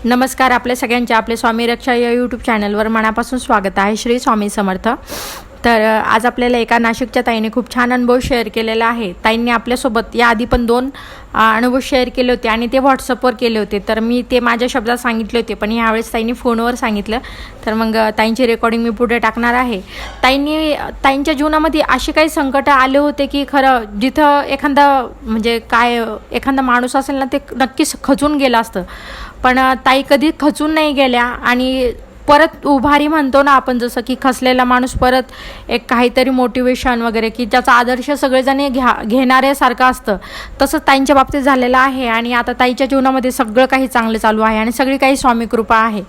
नमस्कार. आपल्या सगळ्यांचे आपले स्वामी रक्षा या यूट्यूब चॅनलवर मनापासून स्वागत आहे. श्री स्वामी समर्थ. तर आज आपल्याला एका नाशिकच्या ताईने खूप छान अनुभव शेअर केलेला आहे. ताईंनी आपल्यासोबत याआधी पण 2 अनुभव शेअर केले होते आणि ते व्हॉट्सअपवर केले होते. तर मी ते माझ्या शब्दात सांगितले होते, पण यावेळेस ताईंनी फोनवर सांगितलं. तर मग ताईंची रेकॉर्डिंग मी पुढे टाकणार आहे. ताईंच्या जीवनामध्ये असे काही संकट आले होते की खरं जिथं एखादा माणूस असेल ना, ते नक्कीच खचून गेलं असतं. पण ताई कधी खचून नाही गेल्या आणि परत उभारी म्हणतो ना आपण, जसं की खचलेला माणूस परत एक काहीतरी मोटिवेशन वगैरे की ज्याचा आदर्श सगळेजण घेणाऱ्यासारखं असतं, तसं ताईंच्या बाबतीत झालेलं आहे. आणि आता ताईच्या जीवनामध्ये सगळं काही चांगलं चालू आहे आणि सगळी काही स्वामी कृपा आहे.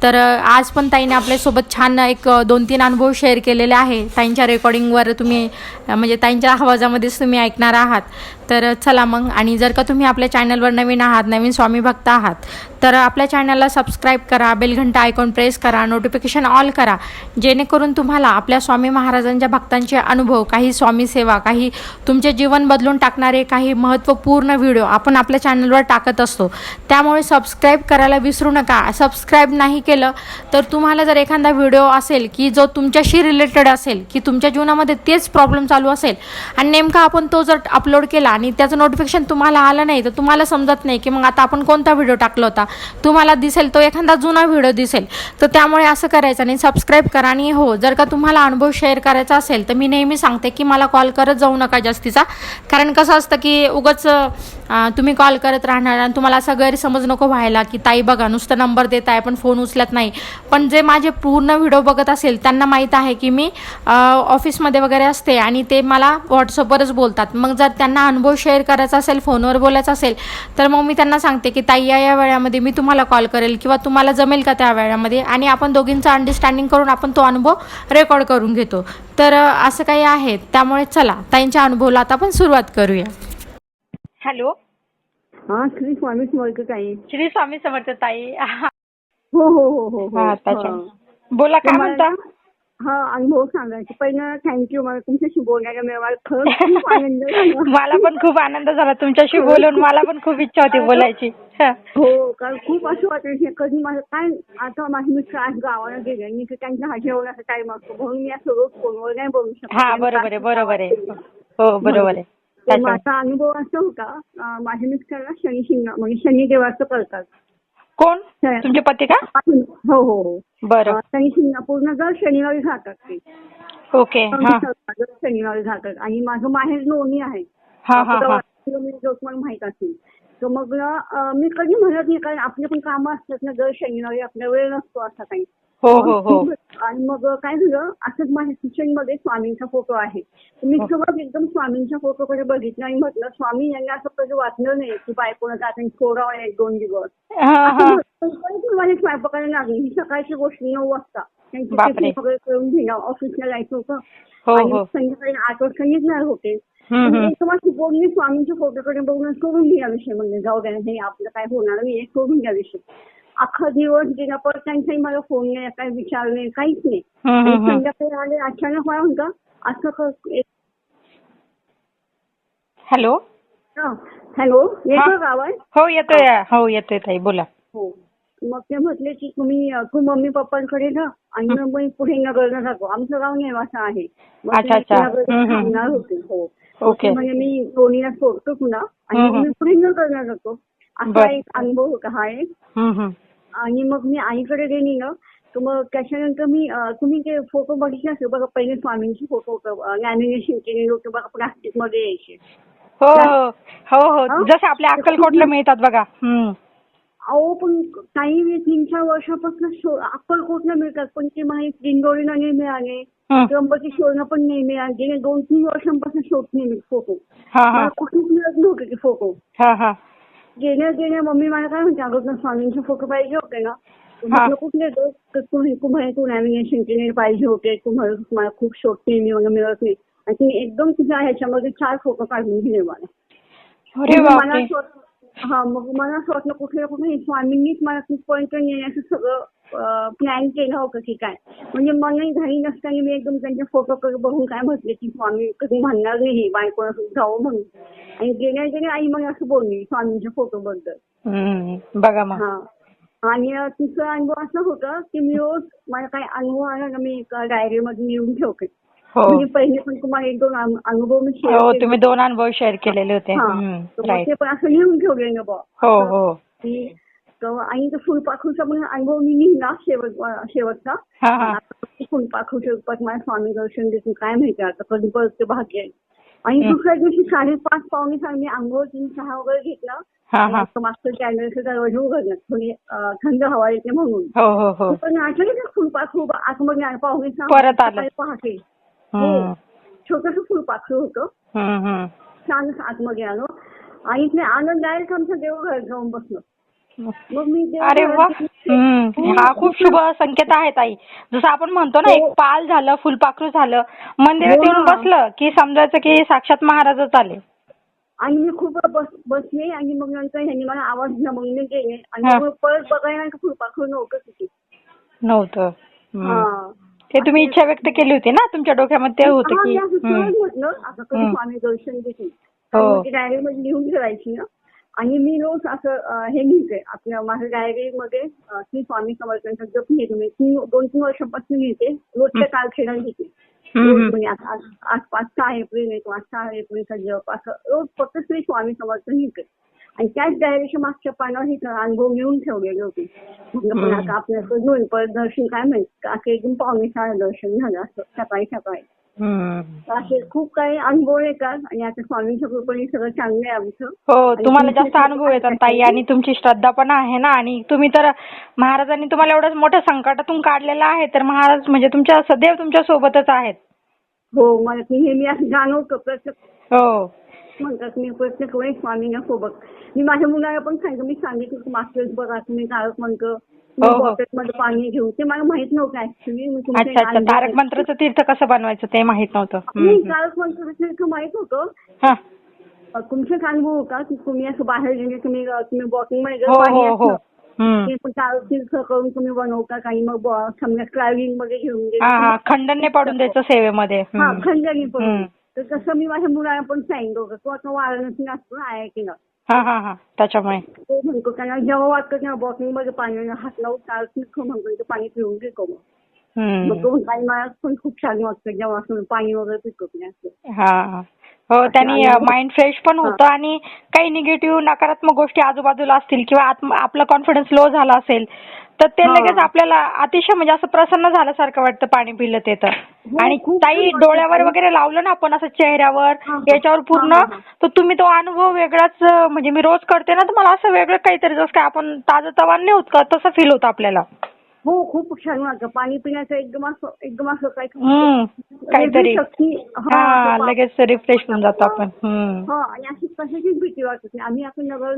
तर आज पण ताईने आपल्यासोबत छान एक 2-3 अनुभव शेअर केलेले आहे. ताईंच्या रेकॉर्डिंगवर तुम्ही म्हणजे ताईंच्या आवाजामध्येच तुम्ही ऐकणार आहात. तर चला मग. आणि जर का तुम्ही आपल्या चॅनलवर नवीन आहात, नवीन स्वामी भक्त आहात, तर आपल्या चॅनलला सबस्क्राईब करा, बेलघंटा आयकॉन प्रेस करा, नोटिफिकेशन ऑल करा, जेणेकरून तुम्हाला आपल्या स्वामी महाराजांच्या भक्तांचे अनुभव, काही स्वामी सेवा, काही तुमचे जीवन बदलून टाकणारे काही महत्त्वपूर्ण व्हिडिओ आपण आपल्या चॅनलवर टाकत असतो. त्यामुळे सबस्क्राईब करायला विसरू नका. सबस्क्राईब नाही केलं तर तुम्हाला जर एखादा व्हिडिओ असेल की जो तुमच्याशी रिलेटेड असेल, की तुमच्या जीवनामध्ये तेच प्रॉब्लेम चालू असेल आणि नेमका आपण तो जर अपलोड केला आणि त्याचं नोटिफिकेशन तुम्हाला आलं नाही, तर तुम्हाला समजत नाही की मग आता आपण कोणता व्हिडिओ टाकला होता. तुम्हाला दिसेल तो एखादा जुना व्हिडिओ दिसेल. तर त्यामुळे असं करायचं नाही, सबस्क्राईब करा. आणि हो, जर का तुम्हाला अनुभव शेअर करायचा असेल तर मी नेहमी सांगते की मला कॉल करत जाऊ नका जास्तीचा. कारण कसं असतं की उगाच तुम्ही कॉल करत राहणार आणि तुम्हाला असा गैरसमज नको व्हायला की ताई बघा नुसतं नंबर देत आहे पण फोन उचलत नाही. पण जे माझे पूर्ण व्हिडिओ बघत असेल त्यांना माहीत आहे की मी ऑफिसमध्ये वगैरे असते आणि ते मला व्हॉट्सअपवरच बोलतात. मग जर त्यांना अनुभव शेअर करायचा असेल, फोनवर बोलायचं असेल, तर मग मी त्यांना सांगते की ताई या वेळामध्ये मी तुम्हाला कॉल करेल किंवा तुम्हाला जमेल का त्या वेळामध्ये, आणि आपण दोघींचं अंडरस्टँडिंग करून आपण तो अनुभव रेकॉर्ड करून घेतो. तर असं काही आहे. त्यामुळे चला ताईंच्या अनुभवाला आता आपण सुरुवात करूया. हॅलो. हा, श्री स्वामी समर्थ ताई. श्री स्वामी समर्थ ताई. हो हो हो हो हो. बोला, काय म्हणता? हा, अनुभव सांगायचा. पहिला थँक्यू, मला तुमच्याशी बोलायला मिळालं. खरंच खूप आनंद झाला. मला पण खूप आनंद झाला तुमच्याशी बोलून. मला पण खूप इच्छा होती बोलायची. हो, कारण खूप असं वाटलं की कधी माझं काय, आता माझे मिस्टर आज गावाला गेले आणि त्यांच्या जेवणाचा टाइम असतो, म्हणून मी असं रोज फोनवर नाही बोलू शकत. हा, बरोबर आहे, बरोबर आहे. हो, बरोबर आहे. माझा अनुभव असा होता, माझ्या मिस्टरला शनी शिंगणा म्हणजे शनिदेवाचं करतात. कोण? तुमचे पती का? हो हो हो. बरं. शनी शिंगणापूरला दर शनिवारी जातात ते. ओके. दर शनिवारी जातात. आणि माझं माहेर लोणी आहे. तुम्हाला माहित असेल. तर मग मी कधी म्हणत नाही, कारण आपले पण कामं असतात ना, दर शनिवारी आपला वेळ नसतो असा काही. हो हो हो. आणि मग काय झालं, असंच माझ्या किचन मध्ये स्वामींचा फोटो आहे. मी सगळं एकदम स्वामींच्या फोटोकडे बघितलं आणि म्हटलं, स्वामी यांना असं कधी वाटलं नाही की बायकोनं जाताना सोडावं 1-2 दिवस. माझ्या स्वयंपाकाला लागली. ही सकाळची गोष्ट 9 वाजता त्यांची टिफिन वगैरे करून घेणं, ऑफिसला जायचं होतं आणि संध्याकाळी 8 वाजता निघणार होते. बोलणी स्वामींच्या फोटोकडे बघून सोडून घ्या विषय, म्हणजे जाऊ द्या, हे आपलं काय होणार नाही, एक सोडून घ्या विषय. अख्खा दिवस गेला, परत त्यांचाही मला फोन नाही, काय विचारले, काहीच नाही. संध्याकाळी आले, अचानक मला म्हणता असं. हॅलो. हॅलो, येतो का आवाज? हो येतोय. हो येतोय ताई, बोला. हो. मग ते म्हटले की तू मम्मी पप्पांकडे जा आणि मग मी पुढे नगरला जातो. आमचं गाव नेवासा आहे. सांगणार होते. हो, ओके. म्हणजे मी लोणीला सोडतो पुन्हा आणि मी पुढे नगरला जातो. असा एक अनुभव होता हा एक. आणि मग मी आईकडे गेली ना, तर मग त्याच्यानंतर तुम्ही ते फोटो बघितले असेल बघा, पहिले स्वामींचे फोटो होतं, लॅमिनेशन केलेले होते बघा, प्लास्टिक मध्ये यायचे. हो हो हो, जसे आपल्या अक्कलकोटला मिळतात बघा. अहो, पण काही 3-4 वर्षापासून अक्कलकोटला मिळतात, पण ते मला दिंडोरीला नाही मिळाले, त्र्यंबकेश्वरला पण नाही मिळाले. गेले 2-3 वर्षांपासून शोधते मी फोटो. मला कुठेच मिळत नव्हते ते फोटो. गेल्या मम्मी मला काय म्हणते, अगोदर स्वामींचे फोटो पाहिजे होते ना. कुठले तुम्हाला तू नॅव्हिगेशन केलेले पाहिजे होते, तुम्हाला खूप शोधते मी, मला मिळत नाही. आणि तिने एकदम तुझ्या ह्याच्यामध्ये 4 फोटो काढून दिले मला. मग मला असं वाटलं कुठे स्वामींनीच मला तिथपर्यंत नेण्याचं सगळं प्लॅन केलं होतं की काय. म्हणजे मलाही घाई नसताना मी एकदम त्यांच्या फोटोकडे बघून काय म्हटले की स्वामी कधी म्हणणार नाही बायकोला जावं म्हणून. आणि गेल्या आई मला असं बोलली स्वामींच्या फोटो बद्दल. बघा मग. आणि तिसरा अनुभव असा होता की मी रोज मला काही अनुभव आला ना मी एका डायरीमध्ये लिहून ठेवते. हो म्हणजे पहिले पण तुम्हाला 1-2 अनुभव मी शेअर हो केले. तुम्ही 2 अनुभव शेअर केलेले होते. हा तर मग राईट. ते पण असं लिहून ठेवले ना बुवा. हो हो की आणि तो फुलपाखरूचा पण अनुभव मी लिहिला शेवटचा. हा हा फुलपाखरूच्या रूपात मला स्वामी दर्शन देतील काय माहिती आता कधी परत ते भाग्य आहे. आणि दुसऱ्या दिवशी 5:30-5:45 मी अंघोळ 3-6 वगैरे घेतलं. हा हा मागचं कॅन्डलचं दरवाजा उघडलं थोडी थंड हवा येते म्हणून. हो हो हो पण आठवलं का फुलपाखरू आतमध्ये 5:45 परत आलं. पहाटे. हो छोटंसं फुलपाखरू होतं. छान आतमध्ये आलो आणि ते आनंद डायरेक्ट आमच्या देवघरात जाऊन बसलो. मग मी अरे वा. हा खूप शुभ संकेत आहे ताई. जसं आपण म्हणतो ना एक पाल झालं फुलपाखरू झालं मंदिरात येऊन बसलं की समजायचं की साक्षात महाराजच आले. आणि मी खूप बसले आणि मग नंतर ह्यांनी मला आवाज दिला मग मी गेले आणि मग परत बघायला फुलपाखरू नव्हतं तिथे. नव्हतं. ते तुम्ही इच्छा व्यक्त केली होती ना तुमच्या डोक्यामध्ये ते होतं की म्हटलं आता कधी स्वामी दर्शन देतील. डायरीमध्ये लिहून ठेवायची ना. आणि मी रोज असं हे लिहिते आपल्या माझ्या डायरीमध्ये श्री स्वामी समर्थांचा जप लिहिते मी 2-3 वर्षांपासून लिहिते. रोजच्या कालखेडा लिहिते. म्हणजे आज 5 एप्रिल आहे किंवा 6 एप्रिलचा जप असं रोज फक्त श्री स्वामी समर्थ लिहिते. आणि त्याच डायरीच्या मागच्या पानावर हे अनुभव लिहून ठेवलेले होते. पण आता आपल्याला घेऊन परत दर्शन काय माहिती असं एकदम 5:45 दर्शन झालं असं सकाळी. असे खूप काही अनुभव येतात आणि आता स्वामींच्या कृपेने सगळं चांगलं आहे आमचं. हो तुम्हाला जास्त अनुभव येतात ताई आणि तुमची श्रद्धा पण आहे ना आणि तुम्ही तर महाराजांनी तुम्हाला एवढ्या मोठ्या संकटातून काढलेलं आहे तर महाराज म्हणजे तुमच्या सदैव तुमच्या सोबतच आहेत. हो मला नेहमी असं जाणवतं प्रत्येक. हो म्हणतात मी प्रत्येक वेळेस स्वामींना सोबत. मी माझ्या मुलाला पण सांगितलं की मागच्या बघा तुम्ही तारक मंत्र बॉटलमध्ये पाणी घेऊन ते मला माहित नव्हतं ऍक्च्युली. अच्छा तारक मंत्राचं तीर्थ कसं बनवायचं ते माहित नव्हतं. तारक मंत्राचं तीर्थ माहित होतं. तुमचेच अनुभव होता की तुम्ही असं बाहेर गेले तुम्ही बॉटलमध्ये पाणी तीर्थ करून तुम्ही बनवता काही मग समजा ट्रॅव्हलिंग मध्ये घेऊन गेले खंडन पडून द्यायचं सेवेमध्ये. खंडणी पडून. तर तसं मी माझ्या मुलाला पण सांगितलं होतं तो आता वाराणसी असतो ना IIT त्याच्यामुळे तो म्हणतो त्यांना जेव्हा वाटतं तेव्हा बॉटलमध्ये पाणी हात लावून तीर्थ म्हणतो ते पाणी पिऊन घेतो मग तो काही मला पण खूप छान वाटतं जेव्हा असं पाणी वगैरे पितो असं. हो त्यांनी माइंड फ्रेश पण होतं आणि काही निगेटिव्ह नकारात्मक गोष्टी आजूबाजूला असतील किंवा आपला कॉन्फिडन्स लो झाला असेल तर ते लगेच आपल्याला अतिशय म्हणजे असं प्रसन्न झाल्यासारखं वाटतं पाणी पिलं ते तर. आणि ताई डोळ्यावर वगैरे लावलं ना आपण असं चेहऱ्यावर याच्यावर पूर्ण तर तुम्ही तो अनुभव वेगळाच म्हणजे मी रोज करते ना तर मला असं वेगळं काहीतरी जसं काय आपण ताजं नाही होत का तसं फील होतं आपल्याला. हो खूप छान वाटतं पाणी पिण्याचं एकदम असं काहीतरी लगेच रिफ्रेश होऊन जातो आपण. आणि अशी कशाचीच भीती वाटत नाही. आम्ही आपण नगर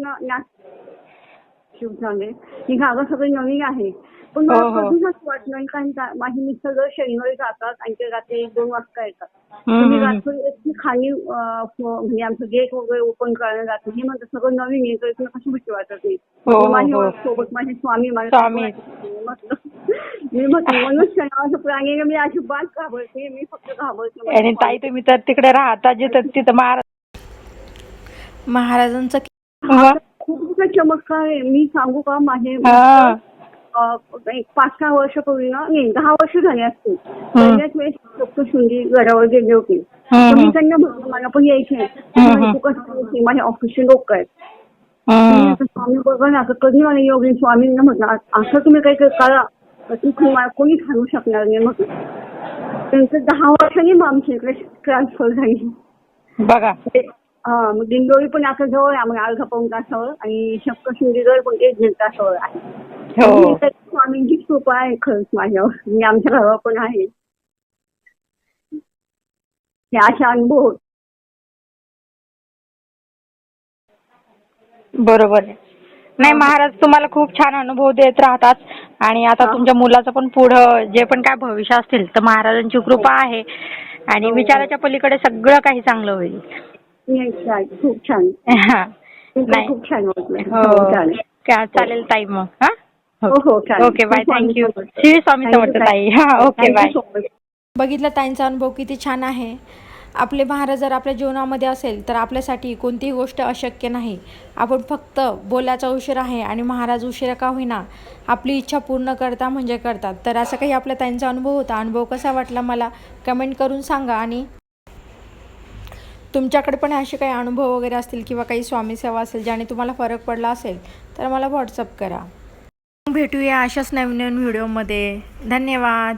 शिवसाने ही गावं सगळी नवीन आहे पण मला कधीच असं वाटलं नाही कारण माझी मिस्टर दर शनिवारी जातात आणि ते रात्री 1-2 वाजता येतात. मी रात्री खाली म्हणजे आमचं गेट वगैरे ओपन करायला जातो हे म्हणतात सगळं नवीन आहे तर कशी भीती वाटत नाही. माझ्या सोबत माझे स्वामी मी म्हटलं मनुष्य प्राणी मी अजिबात घाबरते मी फक्त घाबरते. आणि ताई तुम्ही तर तिकडे राहता जिथं तिथं महाराजांचं खूप चमत्कार आहे. मी सांगू का माझे एक 5-6 वर्षापूर्वी ना नाही 10 वर्ष झाले असतील पहिल्याच वेळेस सप्तशृंगी गडावर गेले होते. मी त्यांना म्हटलं मला पण यायचे तू कसं माझ्या ऑफिसचे लोक आहेत. स्वामी बघा ना कधी मला योगी स्वामींना म्हटलं असं तुम्ही काही करा मला कोणी सांगू शकणार नाही म्हटलं. त्यांचं 10 वर्षांनी मग आमच्या इकडे ट्रान्सफर झाली बघा. मग दिंडोरी पण आता जवळ आहे आम्हाला अर्धा पाऊण तासावर आणि सप्तशृंगीगड पण 1-1.5 तासावर आहे. स्वामींची कृपा आहे खरंच माझ्यावर म्हणजे आमच्या घरावर पण आहे. हे असे अनुभव बरोबर आहे. नाही महाराज तुम्हाला खूप छान अनुभव देत राहतात आणि आता तुमच्या मुलाचं पण पुढं जे पण काय भविष्य असतील तर महाराजांची कृपा आहे आणि विचाराच्या पलीकडे सगळं काही चांगलं होईल. खूप छान. नाही खूप छान वाटलं. चालेल ताई मग. Okay bye thank you. Shri Swami Samarth ताई. Okay bye. बघितलं ताईंचा अनुभव किती छान आहे आपले महाराज जर आपल्या जीवनामध्ये असेल तर आपल्यासाठी कोणतीही गोष्ट अशक्य नाही. आपण फक्त बोलायचा उशीर आहे आणि महाराज उशिरा का होईना आपली इच्छा पूर्ण करता म्हणजे करतात. तर असं काही आपला त्यांचा अनुभव होता. अनुभव कसा वाटला मला कमेंट करून सांगा. आणि तुमच्याकडे पण असे काही अनुभव वगैरे असतील किंवा काही स्वामी सेवा असेल ज्याने तुम्हाला फरक पडला असेल तर मला व्हॉट्सअप करा. भेटूया अशाच नवीन नवीन व्हिडिओमध्ये. धन्यवाद.